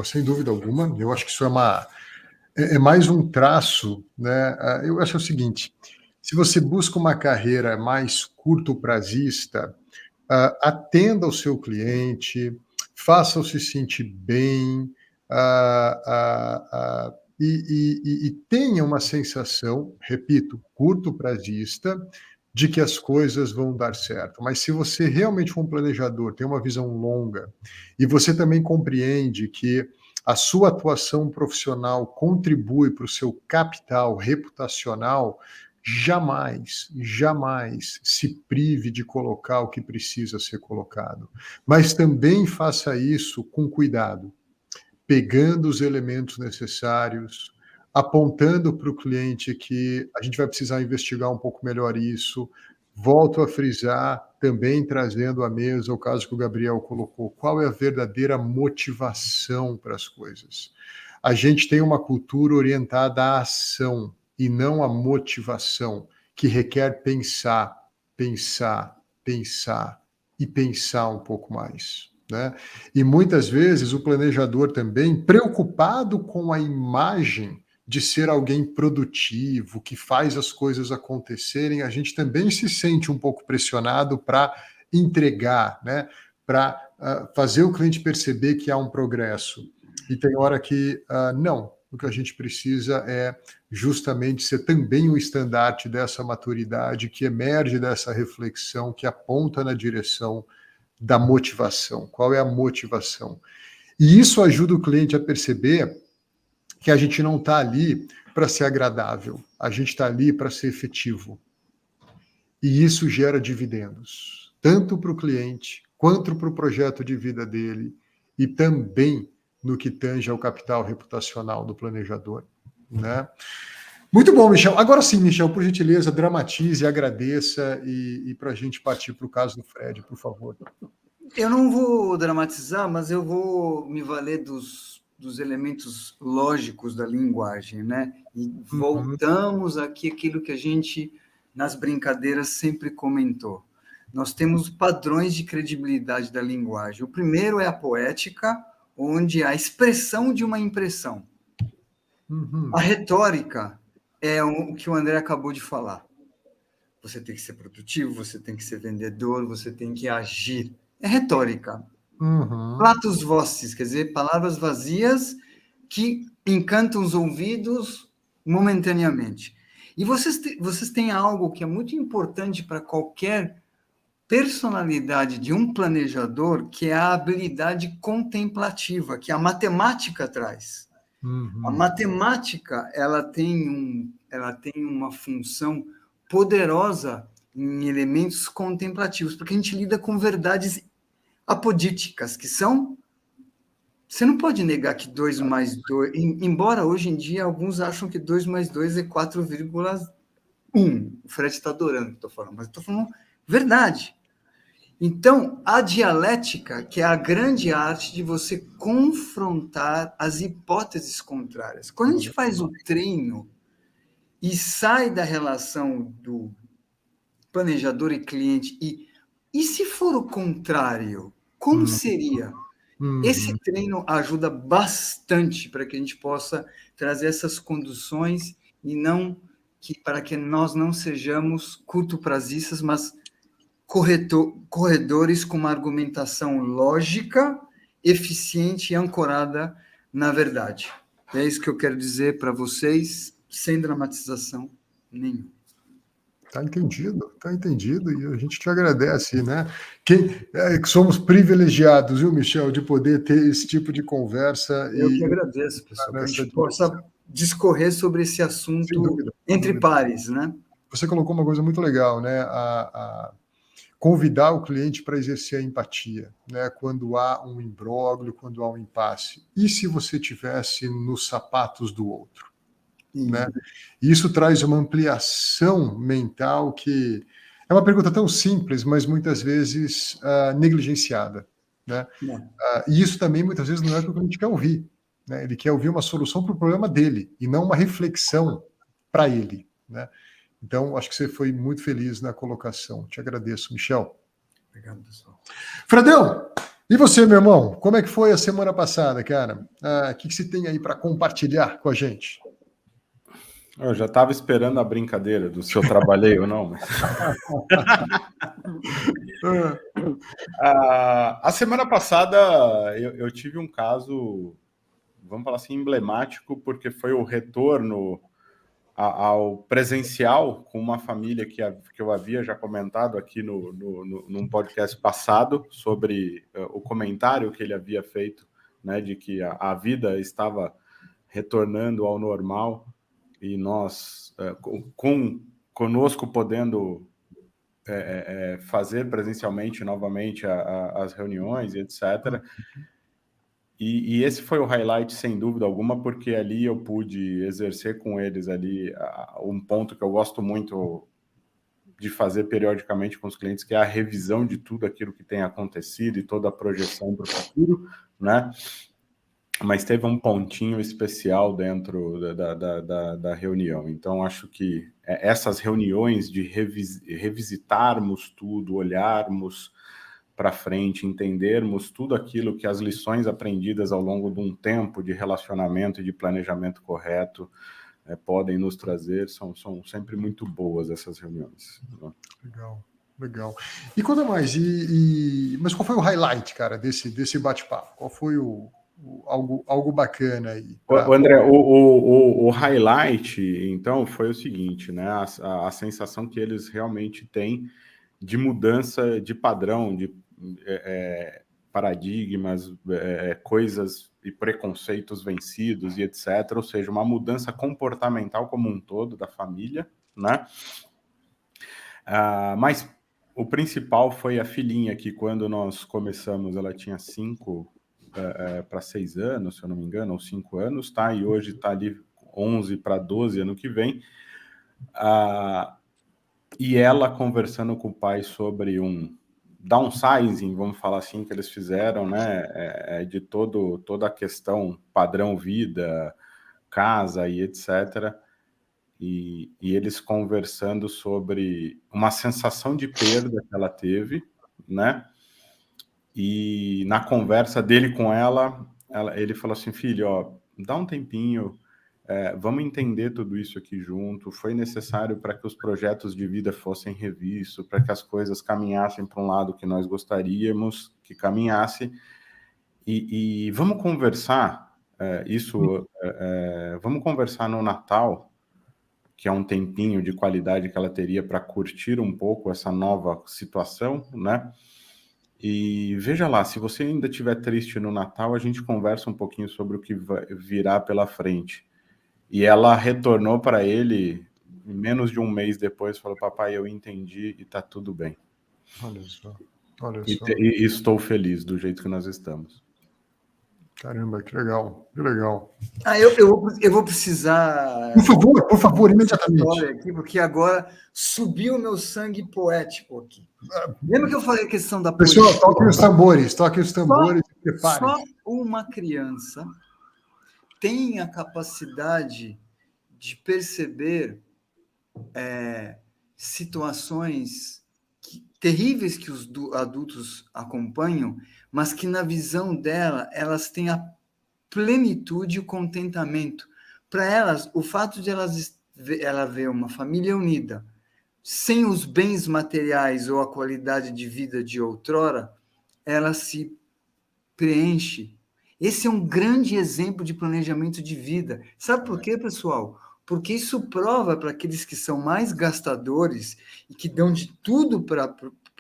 Sem dúvida alguma, eu acho que isso é mais um traço, né? Eu acho o seguinte, se você busca uma carreira mais curto-prazista, atenda o seu cliente, faça-o se sentir bem, e tenha uma sensação, repito, curto-prazista, de que as coisas vão dar certo. Mas se você realmente for um planejador, tem uma visão longa, e você também compreende que a sua atuação profissional contribui para o seu capital reputacional, jamais se prive de colocar o que precisa ser colocado. Mas também faça isso com cuidado, pegando os elementos necessários, apontando para o cliente que a gente vai precisar investigar um pouco melhor isso. Volto a frisar, também trazendo à mesa o caso que o Gabriel colocou, qual é a verdadeira motivação para as coisas. A gente tem uma cultura orientada à ação e não à motivação, que requer pensar e pensar um pouco mais, né? E muitas vezes o planejador também, preocupado com a imagem de ser alguém produtivo, que faz as coisas acontecerem, a gente também se sente um pouco pressionado para entregar, né? para fazer o cliente perceber que há um progresso. E tem hora que não. O que a gente precisa é justamente ser também um estandarte dessa maturidade que emerge dessa reflexão, que aponta na direção da motivação. Qual é a motivação? E isso ajuda o cliente a perceber que a gente não está ali para ser agradável, a gente está ali para ser efetivo. E isso gera dividendos, tanto para o cliente, quanto para o projeto de vida dele, e também no que tange ao capital reputacional do planejador, né? Muito bom, Michel. Agora sim, Michel, por gentileza, dramatize, agradeça e para a gente partir para o caso do Fred, por favor. Eu não vou dramatizar, mas eu vou me valer dos elementos lógicos da linguagem, né? E voltamos aqui àquilo que a gente, nas brincadeiras, sempre comentou. Nós temos padrões de credibilidade da linguagem. O primeiro é a poética, onde a expressão de uma impressão. A retórica é o que o André acabou de falar. Você tem que ser produtivo, você tem que ser vendedor, você tem que agir. É retórica. Platus vocis, quer dizer, palavras vazias que encantam os ouvidos momentaneamente. E vocês têm algo que é muito importante para qualquer personalidade de um planejador, que é a habilidade contemplativa, que a matemática traz. A matemática, ela tem uma função poderosa em elementos contemplativos, porque a gente lida com verdades apodíticas, que são... Você não pode negar que 2 mais 2... Embora hoje em dia alguns acham que 2 mais 2 é 4,1. O Fred está adorando o que estou falando, mas eu estou falando verdade. Então, a dialética, que é a grande arte de você confrontar as hipóteses contrárias. Quando a gente faz o treino e sai da relação do planejador e cliente, e se for o contrário, como seria? Esse treino ajuda bastante para que a gente possa trazer essas conduções e para que nós não sejamos curto-prazistas, mas corredores com uma argumentação lógica, eficiente e ancorada na verdade. É isso que eu quero dizer para vocês, sem dramatização nenhuma. Tá entendido, e a gente te agradece, né? Que somos privilegiados, viu, Michel, de poder ter esse tipo de conversa. Eu que agradeço, pessoal, que a gente possa discorrer sobre esse assunto entre pares, né? Você colocou uma coisa muito legal, né? Convidar o cliente para exercer a empatia, né? Quando há um imbróglio, quando há um impasse. E se você estivesse nos sapatos do outro? Né? Isso traz uma ampliação mental que é uma pergunta tão simples, mas muitas vezes negligenciada, né? E isso também muitas vezes não é o que o cliente quer ouvir, né? Ele quer ouvir uma solução para o problema dele e não uma reflexão para ele, né? Então, acho que você foi muito feliz na colocação. Te agradeço, Michel. Obrigado, pessoal. Fredão, e você, meu irmão? Como é que foi a semana passada, cara? O que você tem aí para compartilhar com a gente? Eu já estava esperando a brincadeira do se eu trabalhei ou não. A semana passada eu tive um caso, vamos falar assim, emblemático, porque foi o retorno ao presencial com uma família que eu havia já comentado aqui num podcast passado sobre o comentário que ele havia feito, né, de que a vida estava retornando ao normal e nós, conosco podendo fazer presencialmente novamente as reuniões e etc. E esse foi o highlight, sem dúvida alguma, porque ali eu pude exercer com eles ali um ponto que eu gosto muito de fazer periodicamente com os clientes, que é a revisão de tudo aquilo que tem acontecido e toda a projeção para o futuro, né? Mas teve um pontinho especial dentro da reunião. Então, acho que essas reuniões de revisitarmos tudo, olharmos para frente, entendermos tudo aquilo que as lições aprendidas ao longo de um tempo de relacionamento e de planejamento correto podem nos trazer, são sempre muito boas essas reuniões. Né? Legal. Legal. E conta mais, mas qual foi o highlight, cara, desse bate-papo? Qual foi algo bacana aí? André, o highlight, então, foi o seguinte, né? A sensação que eles realmente têm de mudança de padrão, de paradigmas, coisas e preconceitos vencidos e etc. Ou seja, uma mudança comportamental como um todo da família, né? Mas o principal foi a filhinha, que quando nós começamos, ela tinha 5 para 6 anos, se eu não me engano, ou 5 anos, tá? E hoje está ali 11 para 12 ano que vem. E ela conversando com o pai sobre um downsizing, vamos falar assim, que eles fizeram, né? De toda a questão padrão vida, casa e etc. E eles conversando sobre uma sensação de perda que ela teve, né? E na conversa dele com ela, ele falou assim, filho, ó, dá um tempinho, vamos entender tudo isso aqui junto. Foi necessário para que os projetos de vida fossem revistos, para que as coisas caminhassem para um lado que nós gostaríamos que caminhasse. E vamos conversar vamos conversar no Natal, que é um tempinho de qualidade que ela teria para curtir um pouco essa nova situação, né? E veja lá, se você ainda estiver triste no Natal, a gente conversa um pouquinho sobre o que virá pela frente. E ela retornou para ele, menos de um mês depois, falou, papai, eu entendi e está tudo bem. Olha só, olha E só. e estou feliz do jeito que nós estamos. Caramba, que legal, que legal. Eu vou precisar... Por favor, imediatamente. Aqui, porque agora subiu o meu sangue poético aqui. Lembra que eu falei a questão da poesia? Pessoal, toquem os tambores, preparem. Só uma criança tem a capacidade de perceber situações terríveis que os adultos acompanham, mas que na visão dela, elas têm a plenitude e o contentamento. Para elas, o fato de ela ver uma família unida, sem os bens materiais ou a qualidade de vida de outrora, ela se preenche. Esse é um grande exemplo de planejamento de vida. Sabe por quê, pessoal? Porque isso prova para aqueles que são mais gastadores e que dão de tudo para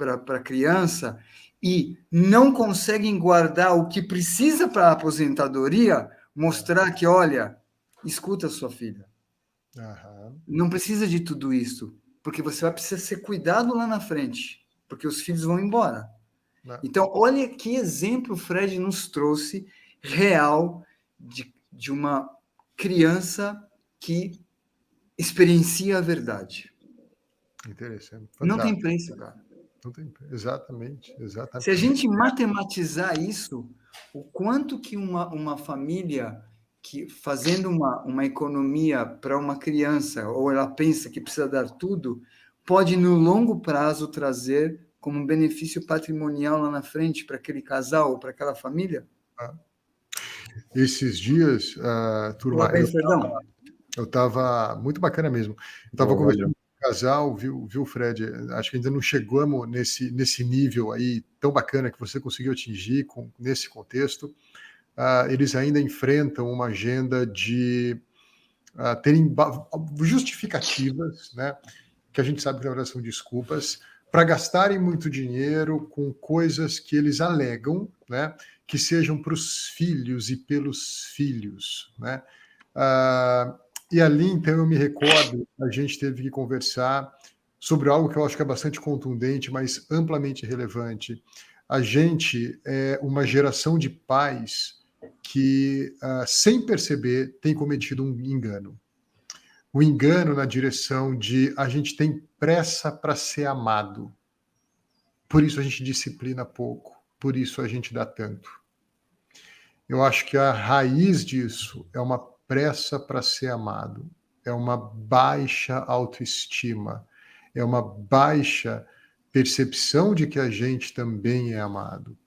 a criança e não conseguem guardar o que precisa para a aposentadoria, mostrar que, olha, escuta sua filha. Não precisa de tudo isso, porque você vai precisar ser cuidado lá na frente, porque os filhos vão embora. Então, olha que exemplo o Fred nos trouxe real de uma criança que experiencia a verdade. Interessante. Fantástico. Não tem preço, cara. Não tem, exatamente. Se a gente matematizar isso, o quanto que uma família que fazendo uma economia para uma criança, ou ela pensa que precisa dar tudo, pode no longo prazo trazer como um benefício patrimonial lá na frente para aquele casal ou para aquela família? Esses dias, turma, eu estava muito bacana mesmo. Eu estava conversando com um casal, viu, Fred? Acho que ainda não chegamos nesse nível aí tão bacana que você conseguiu atingir nesse contexto. Eles ainda enfrentam uma agenda de terem justificativas, né? Que a gente sabe que na verdade são desculpas, para gastarem muito dinheiro com coisas que eles alegam, né? Que sejam para os filhos e pelos filhos, né? E ali, então, eu me recordo, a gente teve que conversar sobre algo que eu acho que é bastante contundente, mas amplamente relevante. A gente é uma geração de pais que, sem perceber, tem cometido um engano. O engano na direção de a gente tem pressa para ser amado. Por isso a gente disciplina pouco, por isso a gente dá tanto. Eu acho que a raiz disso é uma pressa para ser amado, é uma baixa autoestima, é uma baixa percepção de que a gente também é amado.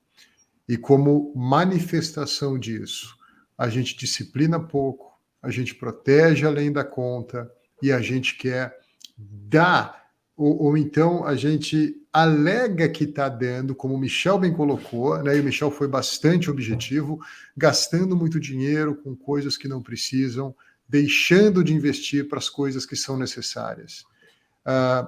E como manifestação disso, a gente disciplina pouco, a gente protege além da conta e a gente quer dar ou então a gente alega que está dando, como o Michel bem colocou, né? E o Michel foi bastante objetivo, gastando muito dinheiro com coisas que não precisam, deixando de investir para as coisas que são necessárias.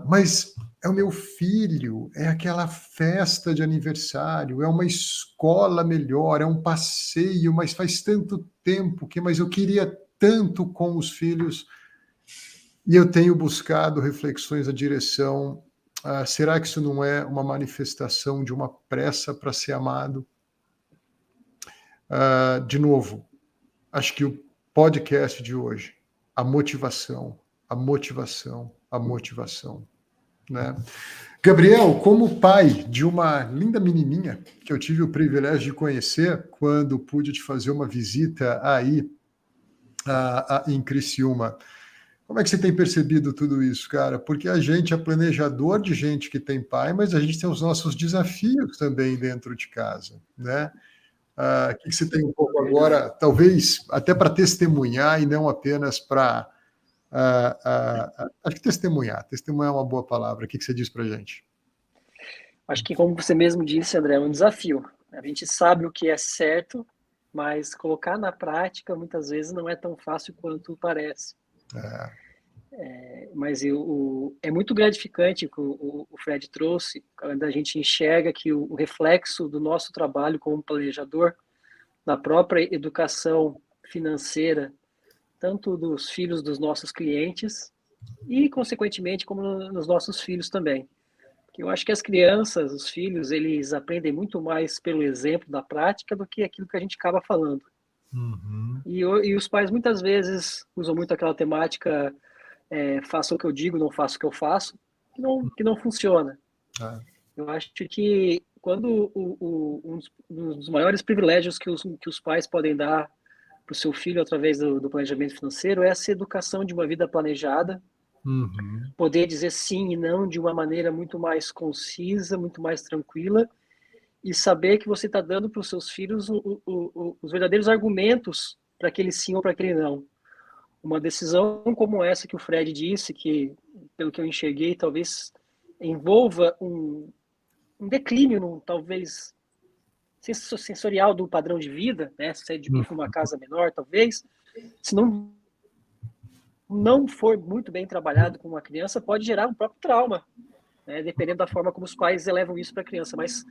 Mas é o meu filho, é aquela festa de aniversário, é uma escola melhor, é um passeio, mas faz tanto tempo mas eu queria tanto com os filhos. E eu tenho buscado reflexões na direção, será que isso não é uma manifestação de uma pressa para ser amado? De novo, acho que o podcast de hoje, a motivação, né? Gabriel, como pai de uma linda menininha que eu tive o privilégio de conhecer quando pude te fazer uma visita aí em Criciúma, como é que você tem percebido tudo isso, cara? Porque a gente é planejador de gente que tem pai, mas a gente tem os nossos desafios também dentro de casa, né? O que você tem um pouco agora, talvez até para testemunhar e não apenas para... acho que testemunhar é uma boa palavra. O que você diz para a gente? Acho que, como você mesmo disse, André, é um desafio. A gente sabe o que é certo, mas colocar na prática, muitas vezes, não é tão fácil quanto parece. Mas é muito gratificante que o Fred trouxe, quando a gente enxerga que o reflexo do nosso trabalho como planejador, na própria educação financeira, tanto dos filhos dos nossos clientes e, consequentemente, como nos nossos filhos também. Porque eu acho que as crianças, os filhos, eles aprendem muito mais pelo exemplo da prática do que aquilo que a gente acaba falando. Uhum. E os pais, muitas vezes, usam muito aquela temática faça o que eu digo, não faça o que eu faço, que não funciona. Eu acho que quando um dos maiores privilégios que os pais podem dar para o seu filho através do planejamento financeiro é essa educação de uma vida planejada, poder dizer sim e não de uma maneira muito mais concisa, muito mais tranquila, e saber que você está dando para os seus filhos os verdadeiros argumentos para aquele sim ou para aquele não. Uma decisão como essa que o Fred disse, que, pelo que eu enxerguei, talvez envolva um declínio, talvez, sensorial do padrão de vida, né? Se é de uma casa menor, talvez. Se não for muito bem trabalhado com uma criança, pode gerar um próprio trauma, né? Dependendo da forma como os pais elevam isso para a criança. Mas,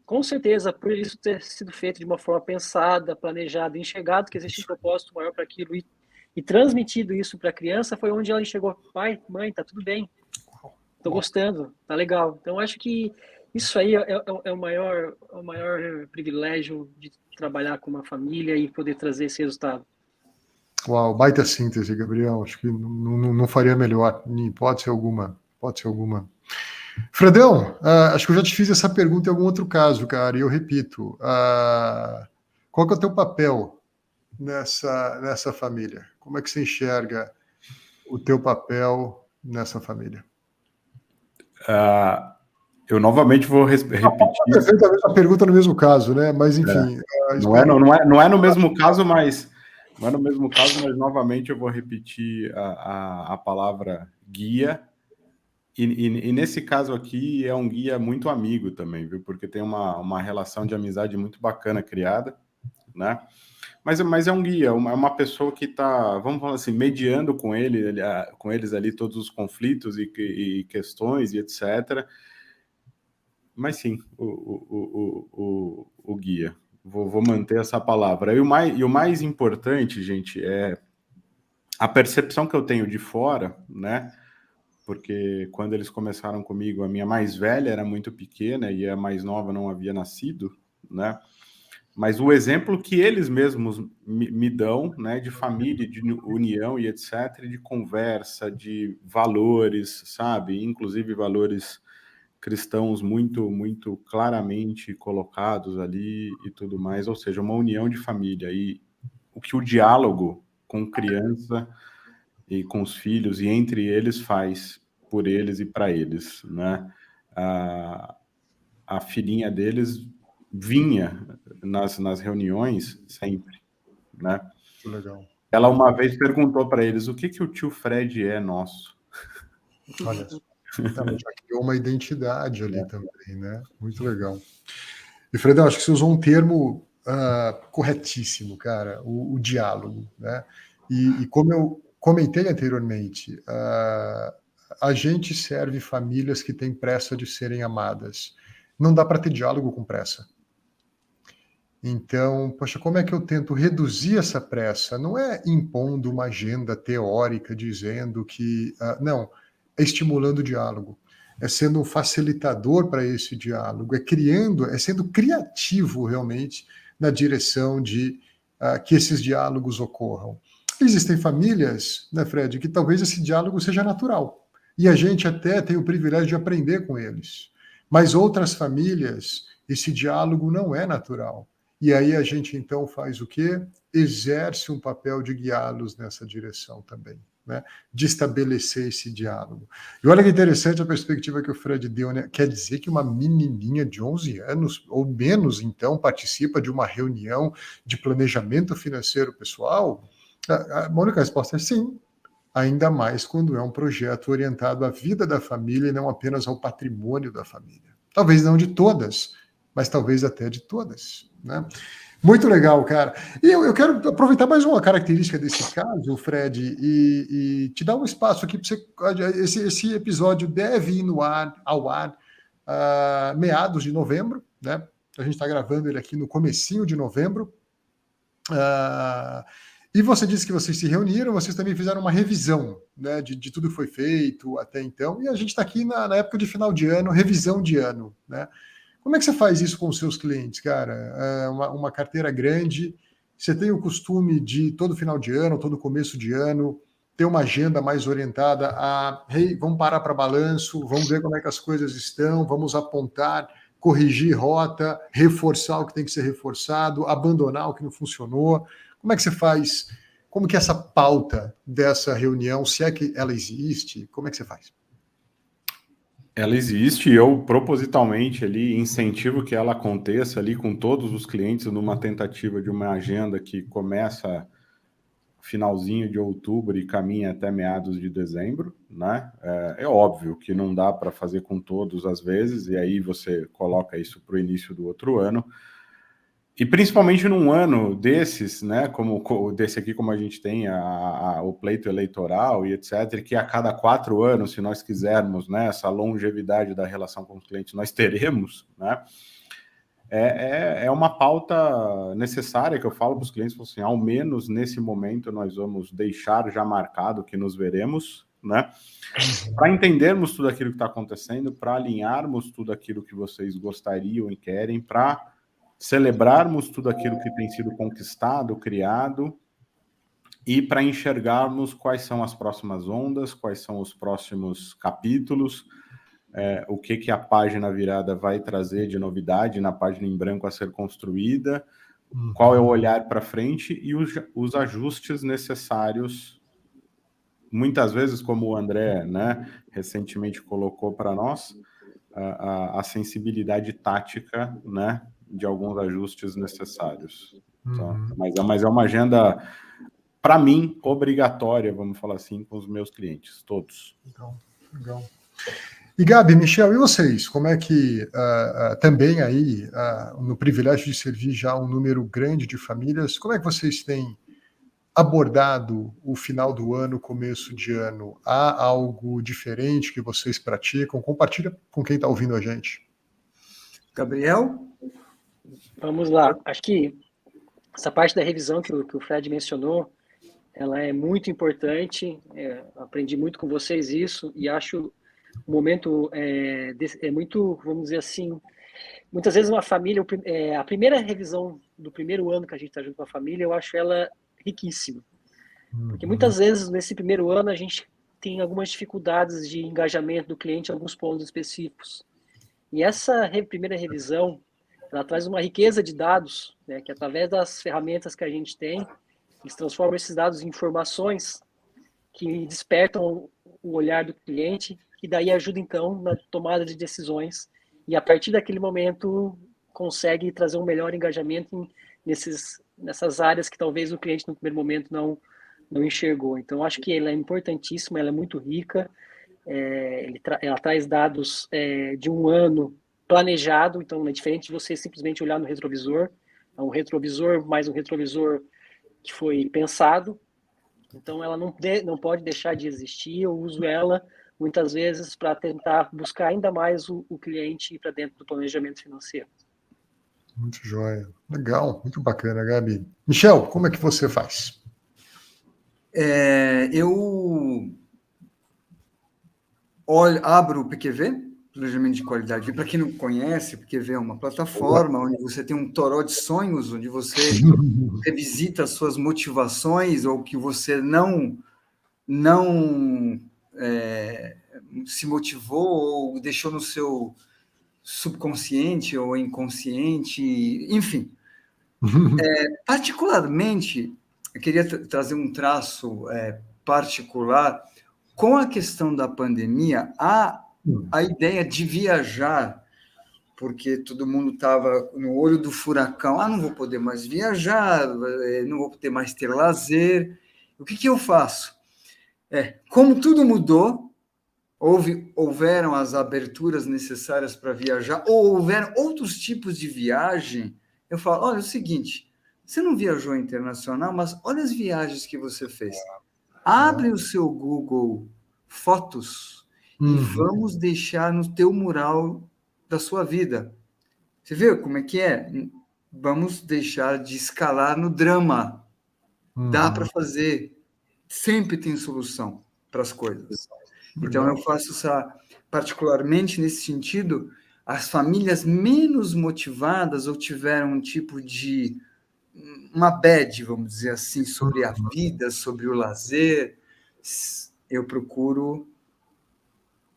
com certeza, por isso ter sido feito de uma forma pensada, planejada, enxergado que existe um propósito maior para aquilo e transmitido isso para a criança, foi onde ela enxergou: pai, mãe, tá tudo bem, tô gostando, tá legal. Então, acho que isso aí é o maior privilégio de trabalhar com uma família e poder trazer esse resultado. Uau, baita síntese, Gabriel. Acho que não faria melhor, em hipótese alguma. Fredão, acho que eu já te fiz essa pergunta em algum outro caso, cara, e eu repito. Qual que é o teu papel nessa família? Como é que você enxerga o teu papel nessa família? Eu novamente vou repetir. Perfeitamente a pergunta no mesmo caso, né? Mas enfim. Não é no mesmo caso, mas novamente eu vou repetir a palavra guia. E nesse caso aqui é um guia muito amigo também, viu? Porque tem uma relação de amizade muito bacana criada, né? Mas é um guia, uma pessoa que está, vamos falar assim, mediando com eles ali todos os conflitos e questões e etc. Mas sim, o guia. Vou manter essa palavra. E o mais importante, gente, é a percepção que eu tenho de fora, né? Porque quando eles começaram comigo, a minha mais velha era muito pequena e a mais nova não havia nascido, né? Mas o exemplo que eles mesmos me dão, né, de família, de união e etc., de conversa, de valores, sabe? Inclusive valores cristãos muito, muito claramente colocados ali e tudo mais, ou seja, uma união de família. E o que o diálogo com criança e com os filhos e entre eles faz por eles e para eles, né? A filhinha deles vinha nas reuniões sempre, né? Legal. Ela uma vez perguntou para eles: o que o tio Fred é nosso? Olha. Ela já criou uma identidade ali também, né? Muito legal. E, Fredão, acho que você usou um termo corretíssimo, cara, o diálogo, né? E como eu comentei anteriormente, a gente serve famílias que têm pressa de serem amadas. Não dá para ter diálogo com pressa. Então, poxa, como é que eu tento reduzir essa pressa? Não é impondo uma agenda teórica dizendo que. Não, é estimulando o diálogo, é sendo um facilitador para esse diálogo, é sendo criativo realmente na direção de que esses diálogos ocorram. Existem famílias, né, Fred, que talvez esse diálogo seja natural. E a gente até tem o privilégio de aprender com eles. Mas outras famílias, esse diálogo não é natural. E aí a gente então faz o quê? Exerce um papel de guiá-los nessa direção também, né? De estabelecer esse diálogo. E olha que interessante a perspectiva que o Fred deu, né? Quer dizer que uma menininha de 11 anos, ou menos então, participa de uma reunião de planejamento financeiro pessoal? A única resposta é sim, ainda mais quando é um projeto orientado à vida da família e não apenas ao patrimônio da família. Talvez não de todas, mas talvez até de todas, né? Muito legal, cara. E eu quero aproveitar mais uma característica desse caso, Fred, e te dar um espaço aqui para você. Esse episódio deve ir ao ar meados de novembro, né? A gente está gravando ele aqui no comecinho de novembro. E você disse que vocês se reuniram, vocês também fizeram uma revisão, né, de tudo que foi feito até então, e a gente está aqui na época de final de ano, revisão de ano, né? Como é que você faz isso com os seus clientes, cara? Uma carteira grande, você tem o costume de todo final de ano, todo começo de ano, ter uma agenda mais orientada a, hey, vamos parar para balanço, vamos ver como é que as coisas estão, vamos apontar, corrigir rota, reforçar o que tem que ser reforçado, abandonar o que não funcionou. Como é que você faz? Como que é essa pauta dessa reunião, se é que ela existe, como é que você faz? Ela existe, eu propositalmente ali incentivo que ela aconteça ali com todos os clientes numa tentativa de uma agenda que começa finalzinho de outubro e caminha até meados de dezembro, né? É óbvio que não dá para fazer com todos às vezes, e aí você coloca isso para o início do outro ano. E principalmente num ano desses, né, como desse aqui, como a gente tem o pleito eleitoral e etc., que a cada 4 anos, se nós quisermos, né, essa longevidade da relação com os clientes, nós teremos, né, é uma pauta necessária que eu falo para os clientes, assim, ao menos nesse momento nós vamos deixar já marcado que nos veremos, né, para entendermos tudo aquilo que está acontecendo, para alinharmos tudo aquilo que vocês gostariam e querem, para celebrarmos tudo aquilo que tem sido conquistado, criado, e para enxergarmos quais são as próximas ondas, quais são os próximos capítulos, o que a página virada vai trazer de novidade na página em branco a ser construída, qual é o olhar para frente e os ajustes necessários, muitas vezes, como o André, né, recentemente colocou para nós, a sensibilidade tática, né, de alguns ajustes necessários. Tá? Mas é uma agenda, para mim, obrigatória, vamos falar assim, com os meus clientes, todos. Legal. E Gabi, Michel, e vocês? Como é que também aí, no privilégio de servir já um número grande de famílias, como é que vocês têm abordado o final do ano, começo de ano? Há algo diferente que vocês praticam? Compartilha com quem está ouvindo a gente. Gabriel? Vamos lá. Acho que essa parte da revisão que o Fred mencionou, ela é muito importante. Aprendi muito com vocês isso e acho o momento é muito, vamos dizer assim, muitas vezes uma família, a primeira revisão do primeiro ano que a gente está junto com a família, eu acho ela riquíssima. Porque muitas vezes nesse primeiro ano a gente tem algumas dificuldades de engajamento do cliente em alguns pontos específicos. E essa primeira revisão, ela traz uma riqueza de dados, né, que através das ferramentas que a gente tem, eles transformam esses dados em informações que despertam o olhar do cliente, que daí ajuda então na tomada de decisões e a partir daquele momento consegue trazer um melhor engajamento nessas áreas que talvez o cliente no primeiro momento não enxergou. Então acho que ela é importantíssima, ela é muito rica. ela traz dados de um ano planejado, então é diferente de você simplesmente olhar no retrovisor. É um retrovisor mais um retrovisor que foi pensado. Então, ela não pode deixar de existir. Eu uso ela, muitas vezes, para tentar buscar ainda mais o cliente para dentro do planejamento financeiro. Muito joia. Legal, muito bacana, Gabi. Michel, como é que você faz? Eu abro o PQV, Planejamento de Qualidade. Para quem não conhece, o PQV é uma plataforma onde você tem um toró de sonhos, onde você revisita as suas motivações ou que você não se motivou ou deixou no seu subconsciente ou inconsciente, enfim. Particularmente, eu queria trazer um traço particular. Com a questão da pandemia, a ideia de viajar, porque todo mundo estava no olho do furacão, não vou poder mais viajar, não vou poder mais ter lazer. O que eu faço? Como tudo mudou, houveram as aberturas necessárias para viajar, ou houveram outros tipos de viagem, eu falo, olha, é o seguinte, você não viajou internacional, mas olha as viagens que você fez. Abre o seu Google Fotos e vamos deixar no teu mural da sua vida. Você viu como é que é? Vamos deixar de escalar no drama. Dá para fazer. Sempre tem solução para as coisas. Então, eu faço particularmente nesse sentido, as famílias menos motivadas ou tiveram um tipo de uma bad, vamos dizer assim, sobre a vida, sobre o lazer, eu procuro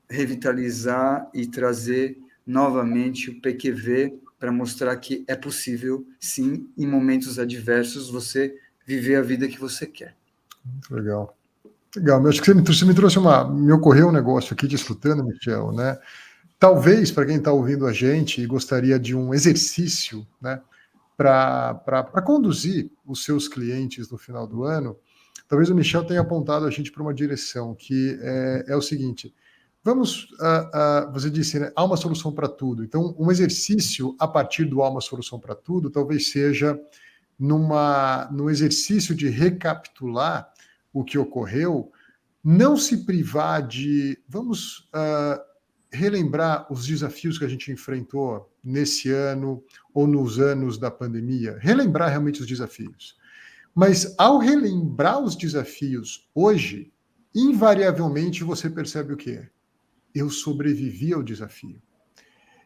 revitalizar e trazer novamente o PQV para mostrar que é possível, sim, em momentos adversos, você viver a vida que você quer. Muito legal. Legal, acho que você me trouxe me ocorreu um negócio aqui, escutando, Michel, né? Talvez, para quem está ouvindo a gente e gostaria de um exercício, né, para conduzir os seus clientes no final do ano, talvez o Michel tenha apontado a gente para uma direção, que é o seguinte, você disse, né, há uma solução para tudo, então um exercício a partir do há uma solução para tudo, talvez seja no exercício de recapitular o que ocorreu, não se privar de, relembrar os desafios que a gente enfrentou nesse ano ou nos anos da pandemia, relembrar realmente os desafios. Mas ao relembrar os desafios hoje, invariavelmente você percebe o quê? Eu sobrevivi ao desafio.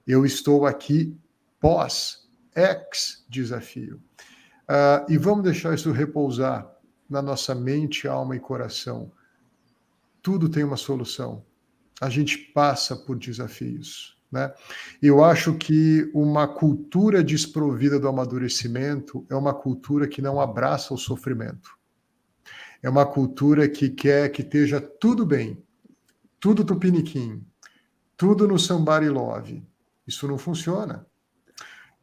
Eu estou aqui pós-ex-desafio. E vamos deixar isso repousar na nossa mente, alma e coração. Tudo tem uma solução. A gente passa por desafios, né? Eu acho que uma cultura desprovida do amadurecimento é uma cultura que não abraça o sofrimento. É uma cultura que quer que esteja tudo bem, tudo tupiniquim, tudo no somebody love. Isso não funciona.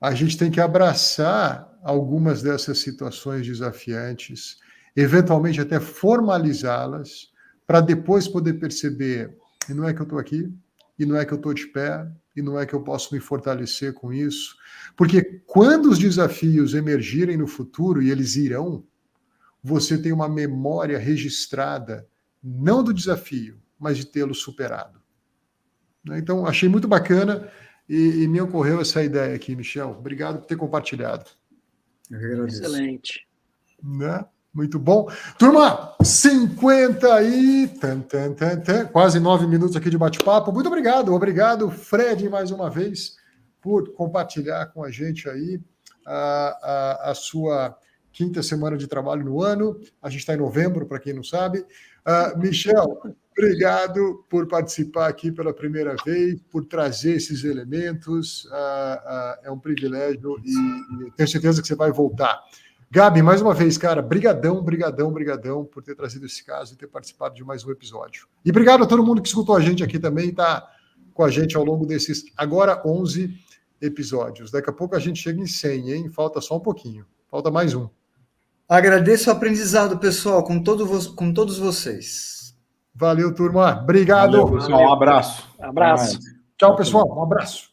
A gente tem que abraçar algumas dessas situações desafiantes, eventualmente até formalizá-las, para depois poder perceber, e não é que eu estou aqui, e não é que eu estou de pé, e não é que eu posso me fortalecer com isso, porque quando os desafios emergirem no futuro, e eles irão, você tem uma memória registrada, não do desafio, mas de tê-lo superado. Então, achei muito bacana e me ocorreu essa ideia aqui, Michel. Obrigado por ter compartilhado. Eu agradeço. Excelente. Né? Muito bom. Turma, 50 e... quase 9 minutos aqui de bate-papo. Muito obrigado. Obrigado, Fred, mais uma vez, por compartilhar com a gente aí a sua quinta semana de trabalho no ano. A gente está em novembro, para quem não sabe. Michel, obrigado por participar aqui pela primeira vez, por trazer esses elementos. É um privilégio e tenho certeza que você vai voltar. Gabi, mais uma vez, cara, brigadão por ter trazido esse caso e ter participado de mais um episódio. E obrigado a todo mundo que escutou a gente aqui também e está com a gente ao longo desses, agora, 11 episódios. Daqui a pouco a gente chega em 100, hein? Falta só um pouquinho. Falta mais um. Agradeço o aprendizado, pessoal, com todos vocês. Valeu, turma. Obrigado. Valeu, pessoal. Um abraço. Abraço. Tchau, pessoal. Um abraço.